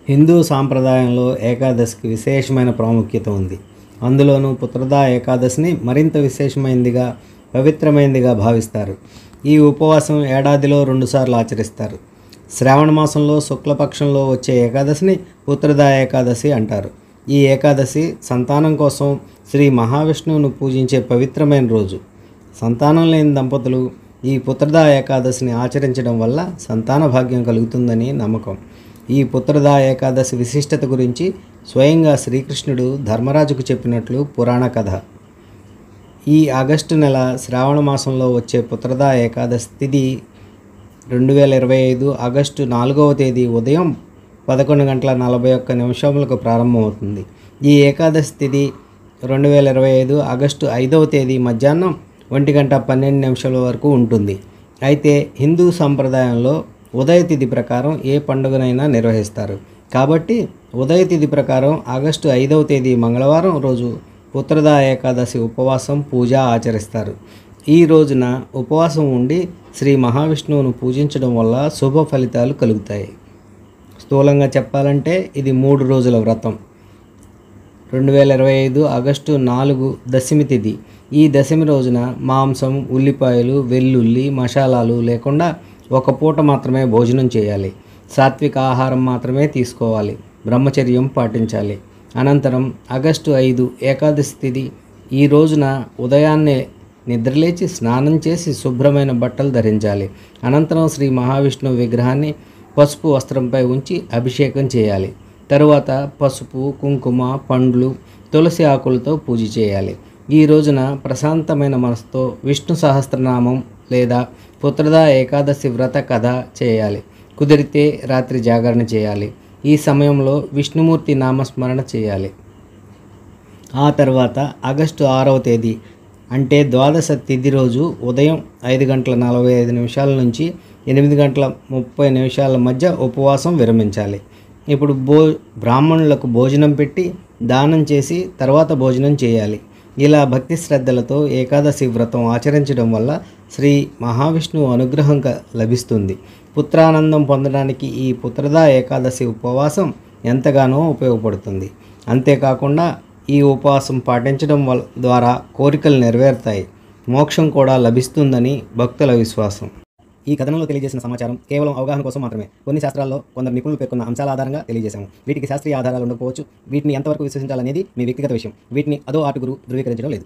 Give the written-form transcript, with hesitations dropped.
హిందూ సాంప్రదాయంలో ఏకాదశికి విశేషమైన ప్రాముఖ్యత ఉంది. అందులోనూ పుత్రదా ఏకాదశిని మరింత విశేషమైనదిగా, పవిత్రమైనదిగా భావిస్తారు. ఈ ఉపవాసం ఏడాదిలో 2 సార్లు ఆచరిస్తారు. శ్రావణ మాసంలో శుక్లపక్షంలో వచ్చే ఏకాదశిని పుత్రదా ఏకాదశి అంటారు. ఈ ఏకాదశి సంతానం కోసం శ్రీ మహావిష్ణువును పూజించే పవిత్రమైన రోజు. సంతానం లేని దంపతులు ఈ పుత్రదా ఏకాదశిని ఆచరించడం వల్ల సంతాన భాగ్యం కలుగుతుందని నమ్మకం. ఈ పుత్రదా ఏకాదశి విశిష్టత గురించి స్వయంగా శ్రీకృష్ణుడు ధర్మరాజుకు చెప్పినట్లు పురాణ కథ. ఈ ఆగస్టు నెల శ్రావణ మాసంలో వచ్చే పుత్రదా ఏకాదశి తిథి 2025 ఆగస్టు 4వ తేదీ ఉదయం 11:41 ప్రారంభమవుతుంది. ఈ ఏకాదశి తిథి 2025 ఆగస్టు 5వ తేదీ మధ్యాహ్నం 1:12 వరకు ఉంటుంది. అయితే హిందూ సంప్రదాయంలో ఉదయ తిథి ప్రకారం ఏ పండుగనైనా నిర్వహిస్తారు. కాబట్టి ఉదయ తిథి ప్రకారం ఆగస్టు 5వ తేదీ మంగళవారం రోజు పుత్రదా ఏకాదశి ఉపవాసం పూజ ఆచరిస్తారు. ఈ రోజున ఉపవాసం ఉండి శ్రీ మహావిష్ణువును పూజించడం వల్ల శుభ ఫలితాలు కలుగుతాయి. స్థూలంగా చెప్పాలంటే ఇది 3 రోజుల వ్రతం. 2025 ఆగస్టు 4 దశమి తిథి. ఈ దశమి రోజున మాంసం, ఉల్లిపాయలు, వెల్లుల్లి, మసాలాలు లేకుండా ఒక పూట మాత్రమే భోజనం చేయాలి. సాత్విక ఆహారం మాత్రమే తీసుకోవాలి. బ్రహ్మచర్యం పాటించాలి. అనంతరం ఆగస్టు 5 ఏకాదశి తిథి. ఈ రోజున ఉదయాన్నే నిద్రలేచి స్నానం చేసి శుభ్రమైన బట్టలు ధరించాలి. అనంతరం శ్రీ మహావిష్ణువు విగ్రహాన్ని పసుపు వస్త్రంపై ఉంచి అభిషేకం చేయాలి. తరువాత పసుపు, కుంకుమ, పండ్లు, తులసి ఆకులతో పూజ చేయాలి. ఈ రోజున ప్రశాంతమైన మనసుతో విష్ణు సహస్రనామం లేదా పుత్రదా ఏకాదశి వ్రత కథ చేయాలి. కుదిరితే రాత్రి జాగరణ చేయాలి. ఈ సమయంలో విష్ణుమూర్తి నామస్మరణ చేయాలి. ఆ తర్వాత ఆగస్టు 6వ తేదీ అంటే ద్వాదశ తిథి రోజు ఉదయం 5:45 నుంచి 8:30 మధ్య ఉపవాసం విరమించాలి. ఇప్పుడు బ్రాహ్మణులకు భోజనం పెట్టి దానం చేసి తర్వాత భోజనం చేయాలి. ఇలా భక్తి శ్రద్ధలతో ఏకాదశి వ్రతం ఆచరించడం వల్ల శ్రీ మహావిష్ణువు అనుగ్రహం లభిస్తుంది. పుత్రానందం పొందడానికి ఈ పుత్రదా ఏకాదశి ఉపవాసం ఎంతగానో ఉపయోగపడుతుంది. అంతేకాకుండా ఈ ఉపవాసం పాటించడం ద్వారా కోరికలు నెరవేరుతాయి, మోక్షం కూడా లభిస్తుందని భక్తుల విశ్వాసం. ఈ కథనంలో తెలియజేసిన సమాచారం కేవలం అవగాహన కోసం మాత్రమే. కొన్ని శాస్త్రాల్లో కొందరు నిపుణులు పేర్కొన్న అంశాల ఆధారంగా తెలియజేశాము. వీటికి శాస్త్రీయ ఆధారాలు ఉండకపోవచ్చు. వీటిని ఎంతవరకు విశ్వసించాలనేది మీ వ్యక్తిగత విషయం. వీటిని అదో ఆర్ట్ గురువు ధృవీకరించడం లేదు.